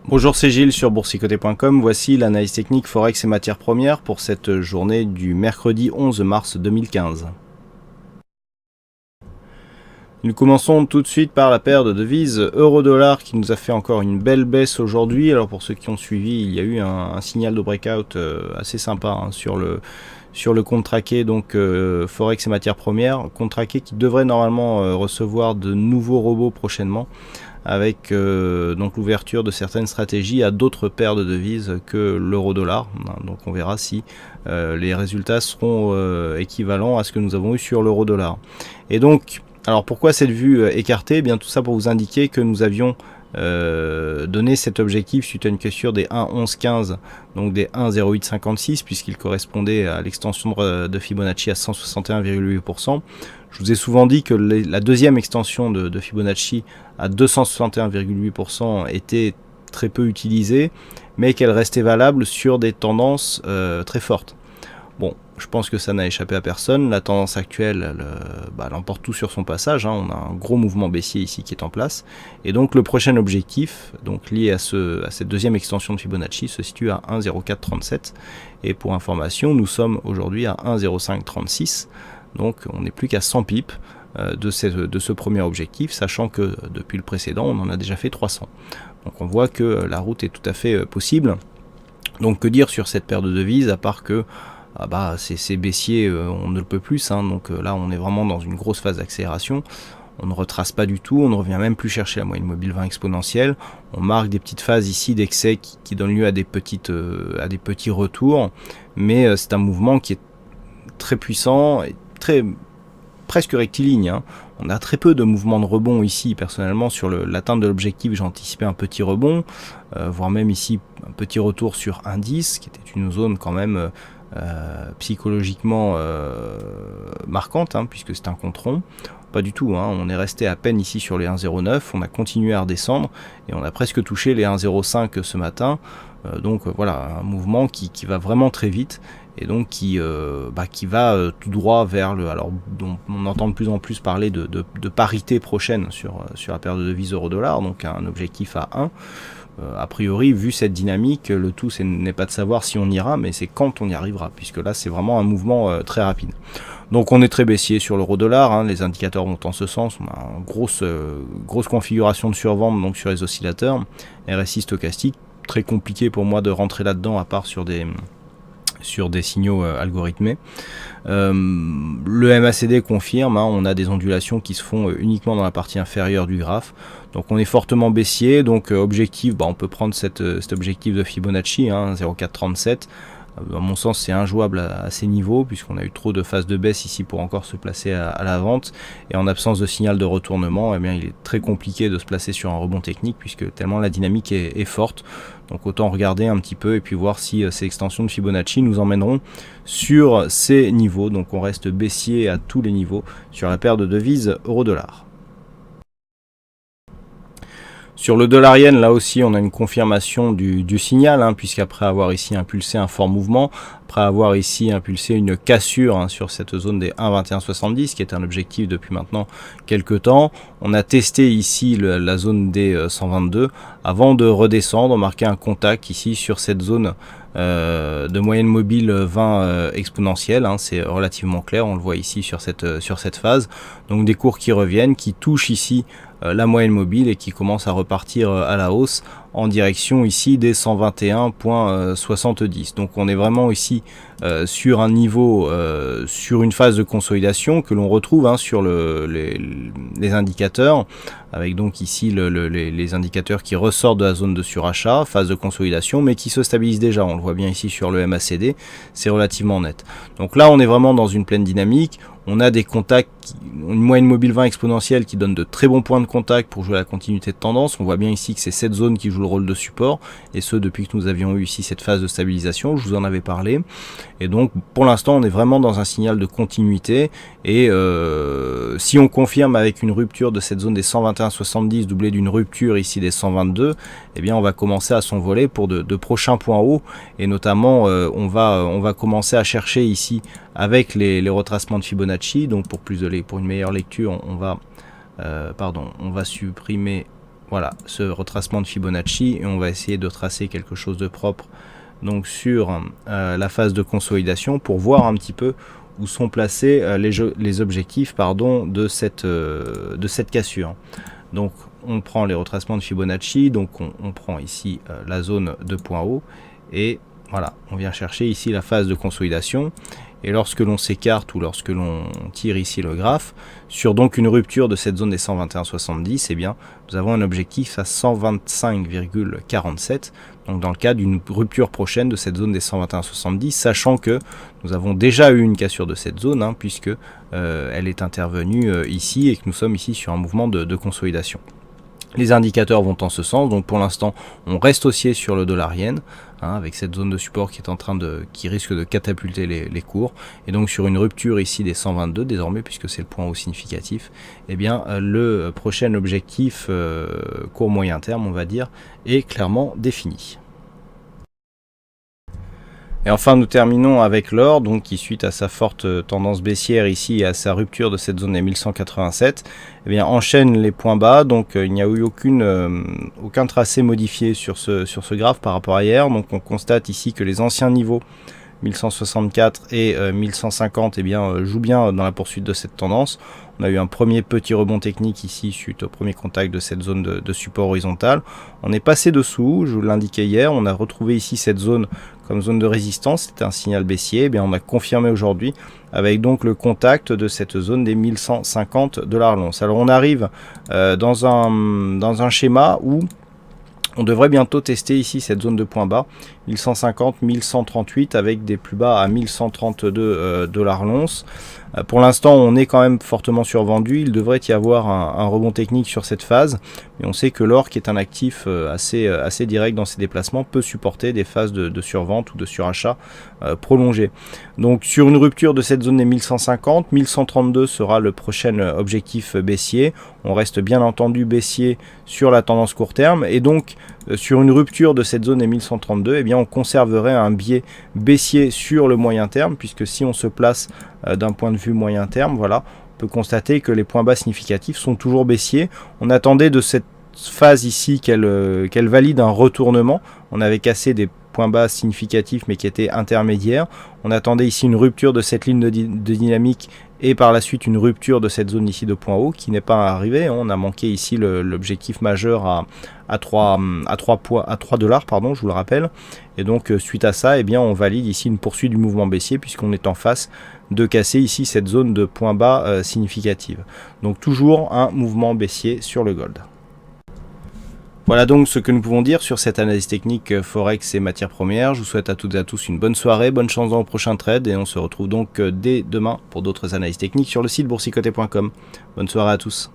Bonjour, c'est Gilles sur boursicoté.com. Voici l'analyse technique Forex et matières premières pour cette journée du mercredi 11 mars 2015. Nous commençons tout de suite par la paire de devises euro-dollar qui nous a fait encore une belle baisse aujourd'hui. Alors pour ceux qui ont suivi, il y a eu un signal de breakout assez sympa sur le compte traqué, donc Forex et matières premières. Compte traqué qui devrait normalement recevoir de nouveaux robots prochainement, avec donc l'ouverture de certaines stratégies à d'autres paires de devises que l'euro-dollar. Donc on verra si les résultats seront équivalents à ce que nous avons eu sur l'euro-dollar. Et donc, alors pourquoi cette vue écartée? Eh bien tout ça pour vous indiquer que nous avions donné cet objectif suite à une cassure des 1,1115, donc des 1,0856, puisqu'il correspondait à l'extension de Fibonacci à 161,8%. Je vous ai souvent dit que la deuxième extension de Fibonacci à 261,8% était très peu utilisée, mais qu'elle restait valable sur des tendances très fortes. Bon, je pense que ça n'a échappé à personne. La tendance actuelle, elle emporte tout sur son passage. On a un gros mouvement baissier ici qui est en place. Et donc le prochain objectif, donc lié à cette deuxième extension de Fibonacci, se situe à 1,0437. Et pour information, nous sommes aujourd'hui à 1,0536. Donc on n'est plus qu'à 100 pips de ce premier objectif, sachant que depuis le précédent, on en a déjà fait 300. Donc on voit que la route est tout à fait possible. Donc que dire sur cette paire de devises, à part que c'est baissier, on ne le peut plus, donc là on est vraiment dans une grosse phase d'accélération. On ne retrace pas du tout, on ne revient même plus chercher la moyenne mobile 20 exponentielle. On marque des petites phases ici d'excès qui donnent lieu à des petits retours, mais c'est un mouvement qui est très puissant et presque rectiligne. On a très peu de mouvements de rebond ici. Personnellement, sur l'atteinte de l'objectif, j'ai anticipé un petit rebond, voire même ici un petit retour sur indice, qui était une zone quand même psychologiquement marquante, puisque c'est un contre-rond. Pas du tout, on est resté à peine ici sur les 1,09, on a continué à redescendre et on a presque touché les 1,05 ce matin. Donc voilà, un mouvement qui va vraiment très vite et donc qui va tout droit vers alors on entend de plus en plus parler de parité prochaine sur la paire de devises euro-dollar, donc un objectif à 1. A priori, vu cette dynamique, le tout n'est pas de savoir si on ira, mais c'est quand on y arrivera, puisque là c'est vraiment un mouvement très rapide. Donc on est très baissier sur l'euro-dollar, les indicateurs vont en ce sens, on a une grosse configuration de survente donc sur les oscillateurs, RSI stochastique, très compliqué pour moi de rentrer là-dedans à part sur des signaux algorithmés. Le MACD confirme, on a des ondulations qui se font uniquement dans la partie inférieure du graphe. Donc on est fortement baissier, donc objectif, on peut prendre cet objectif de Fibonacci, 0,437. À mon sens, c'est injouable à ces niveaux, puisqu'on a eu trop de phases de baisse ici pour encore se placer à la vente. Et en absence de signal de retournement, il est très compliqué de se placer sur un rebond technique, puisque tellement la dynamique est forte. Donc autant regarder un petit peu et puis voir si ces extensions de Fibonacci nous emmèneront sur ces niveaux. Donc on reste baissier à tous les niveaux sur la paire de devises euro-dollar. Sur le dollar yen, là aussi, on a une confirmation du signal, puisqu'après avoir ici impulsé un fort mouvement, après avoir ici impulsé une cassure sur cette zone des 1,2170, qui est un objectif depuis maintenant quelques temps, on a testé ici la zone des 122 avant de redescendre, marquer un contact ici sur cette zone de moyenne mobile 20 exponentielle, c'est relativement clair, on le voit ici sur cette phase. Donc des cours qui reviennent, qui touchent ici la moyenne mobile et qui commence à repartir à la hausse en direction ici des 121,70. Donc on est vraiment ici sur un niveau, sur une phase de consolidation que l'on retrouve sur les indicateurs, avec donc ici les indicateurs qui ressortent de la zone de surachat, phase de consolidation, mais qui se stabilisent déjà. On le voit bien ici sur le MACD, c'est relativement net. Donc là on est vraiment dans une pleine dynamique. On a des contacts, une moyenne mobile 20 exponentielle qui donne de très bons points de contact pour jouer à la continuité de tendance. On voit bien ici que c'est cette zone qui joue le rôle de support, et ce depuis que nous avions eu ici cette phase de stabilisation, je vous en avais parlé. Et donc pour l'instant on est vraiment dans un signal de continuité, et si on confirme avec une rupture de cette zone des 121,70 doublée d'une rupture ici des 122, eh bien on va commencer à s'envoler pour de prochains points hauts, et notamment on va commencer à chercher ici avec les retracements de Fibonacci. Donc pour une meilleure lecture, on va supprimer voilà, ce retracement de Fibonacci, et on va essayer de tracer quelque chose de propre donc sur la phase de consolidation pour voir un petit peu où sont placés les objectifs de cette cassure. Donc on prend les retracements de Fibonacci, donc on prend ici la zone de point haut, et voilà, on vient chercher ici la phase de consolidation. Et lorsque l'on s'écarte ou lorsque l'on tire ici le graphe, sur donc une rupture de cette zone des 121,70, eh bien, nous avons un objectif à 125,47, donc dans le cas d'une rupture prochaine de cette zone des 121,70, sachant que nous avons déjà eu une cassure de cette zone, hein, puisque elle est intervenue ici et que nous sommes ici sur un mouvement de consolidation. Les indicateurs vont en ce sens, donc pour l'instant on reste haussier sur le dollar yen, hein, avec cette zone de support qui risque de catapulter les cours, et donc sur une rupture ici des 122 désormais, puisque c'est le point haut significatif, eh bien le prochain objectif court moyen terme, on va dire, est clairement défini. Et enfin, nous terminons avec l'or, donc qui suite à sa forte tendance baissière ici et à sa rupture de cette zone des 1187, eh bien, enchaîne les points bas. Donc il n'y a eu aucun tracé modifié sur ce graphe par rapport à hier. Donc on constate ici que les anciens niveaux 1164 et 1150 eh bien, jouent bien dans la poursuite de cette tendance. On a eu un premier petit rebond technique ici suite au premier contact de cette zone de support horizontal. On est passé dessous, je vous l'indiquais hier, on a retrouvé ici cette zone comme zone de résistance, c'était un signal baissier, eh bien on a confirmé aujourd'hui avec donc le contact de cette zone des 1150 $ l'once. Alors on arrive dans un schéma où on devrait bientôt tester ici cette zone de point bas, 1150, 1138 avec des plus bas à 1132 $ l'once. Pour l'instant, on est quand même fortement survendu. Il devrait y avoir un rebond technique sur cette phase. Mais on sait que l'or, qui est un actif assez direct dans ses déplacements, peut supporter des phases de survente ou de surachat prolongées. Donc sur une rupture de cette zone des 1150, 1132 sera le prochain objectif baissier. On reste bien entendu baissier sur la tendance court terme. Et donc sur une rupture de cette zone des 1132, eh bien, on conserverait un biais baissier sur le moyen terme, puisque si on se place d'un point de vue moyen terme, voilà, on peut constater que les points bas significatifs sont toujours baissiers. On attendait de cette phase ici qu'elle valide un retournement. On avait cassé des points bas significatifs mais qui étaient intermédiaires. On attendait ici une rupture de cette ligne de dynamique et par la suite une rupture de cette zone ici de point haut qui n'est pas arrivée. On a manqué ici l'objectif majeur à 3 $, pardon, je vous le rappelle. Et donc suite à ça, eh bien, on valide ici une poursuite du mouvement baissier puisqu'on est en face de casser ici cette zone de point bas significative. Donc toujours un mouvement baissier sur le gold. Voilà donc ce que nous pouvons dire sur cette analyse technique Forex et matières premières. Je vous souhaite à toutes et à tous une bonne soirée, bonne chance dans le prochain trade et on se retrouve donc dès demain pour d'autres analyses techniques sur le site boursicoté.com. Bonne soirée à tous.